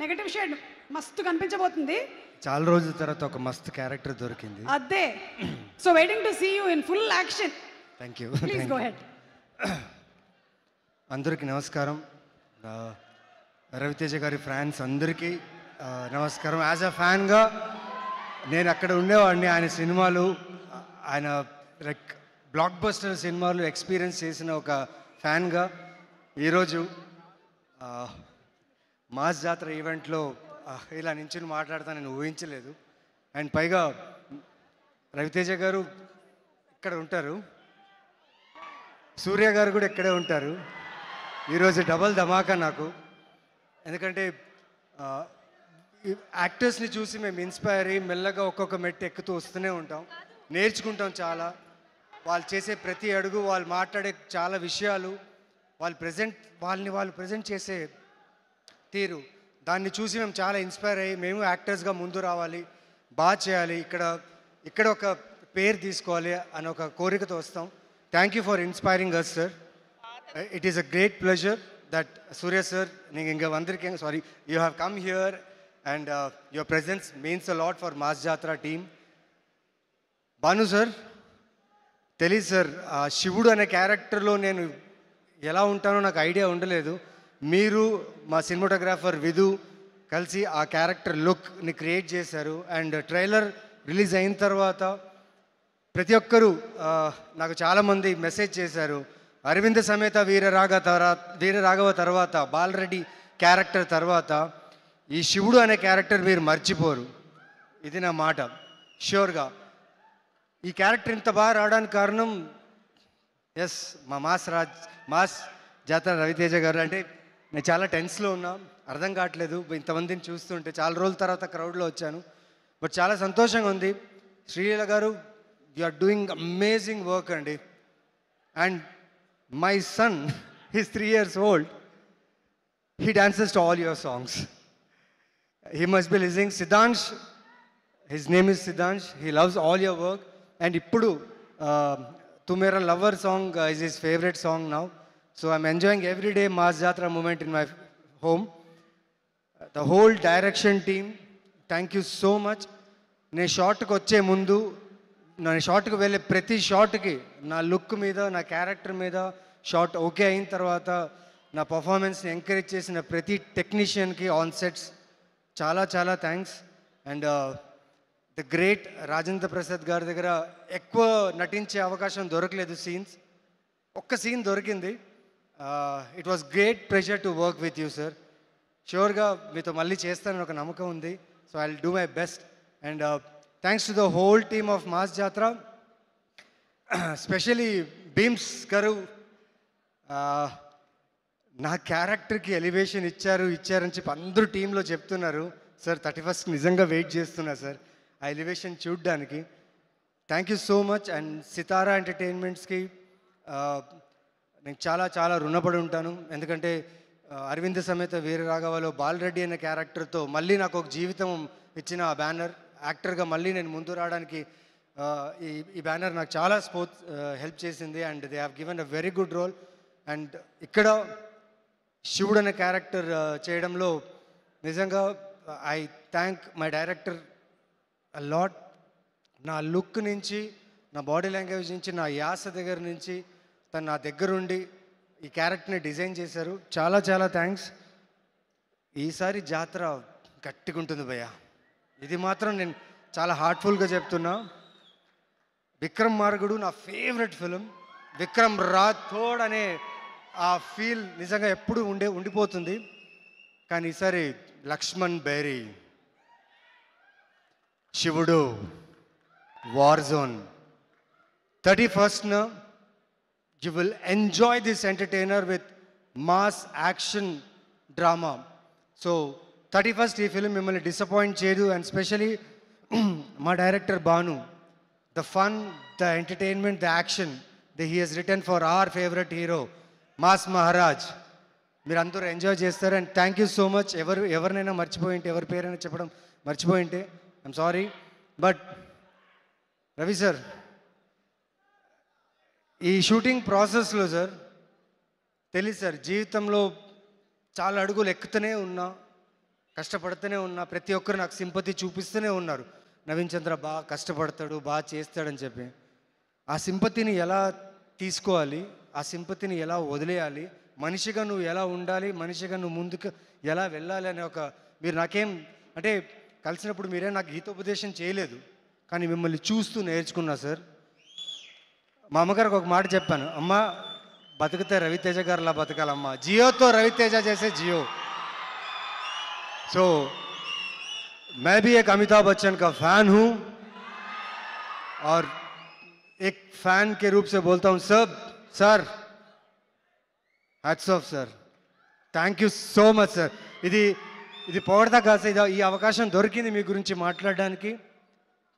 Negative shade మస్తు కనిపించబోతుంది. చాలా రోజుల తర్వాత ఒక మస్తు క్యారెక్టర్ దొరికింది. అదే. So waiting to see you in full action. Thank you. Please go హెడ్. అందరికీ నమస్కారం. రవితేజ గారి ఫ్యాన్స్ అందరికీ నమస్కారం. యాజ్ అ ఫ్యాన్గా నేను అక్కడ ఉండేవాడిని. ఆయన సినిమాలు, ఆయన లైక్ బ్లాక్ బస్టర్ సినిమాలు ఎక్స్పీరియన్స్ చేసిన ఒక ఫ్యాన్గా ఈరోజు మాస్ జాతర ఈవెంట్లో ఇలా నించుని మాట్లాడతా నేను ఊహించలేదు. అండ్ పైగా రవితేజ గారు ఇక్కడ ఉంటారు, సూర్య గారు కూడా ఇక్కడే ఉంటారు. ఈరోజు డబల్ ధమాకా నాకు. ఎందుకంటే యాక్టర్స్ని చూసి మేము ఇన్స్పైర్ అయ్యి మెల్లగా ఒక్కొక్క మెట్టు ఎక్కుతూ వస్తూనే ఉంటాం, నేర్చుకుంటాం చాలా. వాళ్ళు చేసే ప్రతి అడుగు, వాళ్ళు మాట్లాడే చాలా విషయాలు, వాళ్ళు ప్రజెంట్ చేసే తీరు, దాన్ని చూసి మేము చాలా ఇన్స్పైర్ అయ్యి మేము యాక్టర్స్గా ముందు రావాలి, బాగా చేయాలి, ఇక్కడ ఒక పేరు తీసుకోవాలి అని ఒక కోరికతో వస్తాం. Thank you for inspiring us sir. It is a great pleasure that Surya sir, నీకు ఇంకా అందరికీ sorry, you have come here and your presence means a lot for Mass Jathara team. Bhanu sir, తెలీదు సార్, శివుడు అనే క్యారెక్టర్లో నేను ఎలా ఉంటానో నాకు ఐడియా ఉండలేదు. మీరు మా సినిమాటోగ్రాఫర్ విధు కలిసి ఆ క్యారెక్టర్ లుక్ని క్రియేట్ చేశారు. అండ్ ట్రైలర్ రిలీజ్ అయిన తర్వాత ప్రతి ఒక్కరూ నాకు చాలామంది మెసేజ్ చేశారు, అరవింద సమేత వీరరాఘవ తర్వాత బాలరెడ్డి క్యారెక్టర్ తర్వాత ఈ శివుడు అనే క్యారెక్టర్ మీరు మర్చిపోరు. ఇది నా మాట ష్యూర్గా. ఈ క్యారెక్టర్ ఇంత బాగా రావడానికి కారణం ఎస్ మా మాస్ జాతర రవితేజ గారు. అంటే నేను చాలా టెన్స్లో ఉన్నా, అర్థం కావట్లేదు ఇంతమందిని చూస్తుంటే. చాలా రోజుల తర్వాత క్రౌడ్లో వచ్చాను, బట్ చాలా సంతోషంగా ఉంది. శ్రీలీల గారు, you are doing amazing work అండి. And my son, he's 3 years old, he dances to all your songs. He must be listening. Siddhansh, his name is Siddhansh, he loves all your work. And ఇప్పుడు Tu Mera Lover song is his favorite song now. So I'm enjoying every day Mass Jatra moment in my home. The whole direction team, thank you so much. నేను షార్ట్కి వచ్చే ముందు, నేను షార్ట్కి వెళ్ళే ప్రతి షార్ట్కి నా look మీద, నా క్యారెక్టర్ మీద షార్ట్ ఓకే అయిన తర్వాత నా పర్ఫార్మెన్స్ని ఎంకరేజ్ చేసిన ప్రతి టెక్నీషియన్కి ఆన్ సెట్స్ చాలా చాలా thanks. And the great Rajendra Prasad గారి దగ్గర ఎక్కువ నటించే అవకాశం దొరకలేదు. సీన్స్ ఒక్క సీన్ దొరికింది. It was great pressure to work with you sir. ష్యూర్గా మీతో మళ్ళీ చేస్తానని ఒక నమ్మకం ఉంది. So I will do my best. And thanks to the whole team of Mass Jathara, specially Bheems గారు. నా క్యారెక్టర్కి ఎలివేషన్ ఇచ్చారని చెప్పి అందరూ టీంలో చెప్తున్నారు. సార్ 31st నిజంగా వెయిట్ చేస్తున్నా సార్ ఆ ఎలివేషన్ చూడ్డానికి. Thank you so much. And Sithara ఎంటర్టైన్మెంట్స్కి నేను చాలా చాలా రుణపడి ఉంటాను. ఎందుకంటే అరవింద సమేత వీరరాఘవలో బాలరెడ్డి అనే క్యారెక్టర్తో మళ్ళీ నాకు ఒక జీవితం ఇచ్చిన ఆ బ్యానర్, యాక్టర్గా మళ్ళీ నేను ముందు రావడానికి ఈ బ్యానర్ నాకు చాలా హెల్ప్ చేసింది. And they have given a very good role. And ఇక్కడ శివుడు అనే క్యారెక్టర్ చేయడంలో నిజంగా I thank my director a lot. నా లుక్ నుంచి, నా బాడీ లాంగ్వేజ్ నుంచి, నా యాస దగ్గర నుంచి తను నా దగ్గరుండి ఈ క్యారెక్టర్ని డిజైన్ చేశారు. చాలా చాలా థ్యాంక్స్. ఈసారి జాతర గట్టిగా ఉంటుంది భయ్య, ఇది మాత్రం నేను చాలా హార్ట్ఫుల్గా చెప్తున్నా. విక్రమ్ మార్గుడు నా ఫేవరెట్ ఫిలిం. విక్రమ్ రాథోడ్ అనే ఆ ఫీల్ నిజంగా ఎప్పుడు ఉండిపోతుంది. కానీ ఈసారి లక్ష్మణ్ బేరీ, శివుడు, war zone. 31st you will enjoy this entertainer with mass action drama. So 31st ఈ ఫిలిం మిమ్మల్ని డిసప్పాయింట్ చేయదు. అండ్ స్పెషలీ మా director Bhanu, the fun, the entertainment, the action that he has written for our favorite hero Mass Maharaj, మీరు అందరూ enjoy చేస్తారు. And thank you so much. ఎవరినైనా మర్చిపోయింటే, ఎవరి పేరైనా చెప్పడం మర్చిపోయింటే I'm sorry. But Ravi sir, ఈ షూటింగ్ ప్రాసెస్లో సార్ తెలియదు సార్, జీవితంలో చాలా అడుగులు ఎక్కుతూనే ఉన్నా, కష్టపడుతూనే ఉన్నా, ప్రతి ఒక్కరు నాకు సింపతి చూపిస్తూనే ఉన్నారు. నవీన్ చంద్ర బాగా కష్టపడతాడు, బాగా చేస్తాడని చెప్పి. ఆ సింపతిని ఎలా తీసుకోవాలి, ఆ సింపతిని ఎలా వదిలేయాలి, మనిషిగా నువ్వు ఎలా ఉండాలి, మనిషిగా నువ్వు ముందుకు ఎలా వెళ్ళాలి అనే ఒక, మీరు నాకేం అంటే కలిసినప్పుడు మీరే నాకు గీతోపదేశం చేయలేదు, కానీ మిమ్మల్ని చూస్తూ నేర్చుకున్నా సార్. మా అమ్మగారికి ఒక మాట చెప్పాను, అమ్మ బతికితే రవితేజ గారిలా బతకాలమ్మా, జియోతో రవితేజ చేసే జియో. सो मैं भी एक अमिताभ बच्चन का फैन हूँ और एक फैन के रूप से बोलता हूँ sir hats off sir, thank you so much sir. ఇది పొగడతా కాదు సార్, ఈ అవకాశం దొరికింది మీ గురించి మాట్లాడడానికి.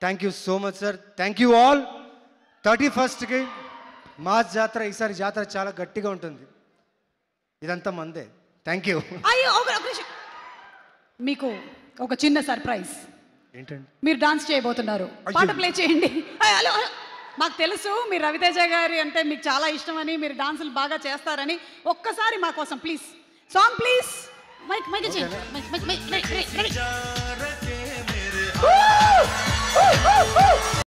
Thank you so much sir. Thank you all. 31st mass జాతర, ఈసారి జాతర చాలా గట్టిగా ఉంటుంది, ఇదంతా మందే. Thank you. అయ్యో ఒక నిమిషం, మీకు ఒక చిన్న సర్ప్రైజ్. ఏంటండి? మీరు డాన్స్ చేయబోతున్నారు, పాట ప్లే చేయండి. హలో, మాకు తెలుసు మీరు రవితేజ గారి అంటే మీకు చాలా ఇష్టమని, మీరు డాన్సులు బాగా చేస్తారని. ఒక్కసారి మా కోసం please, song please. Mic mic చేయండి.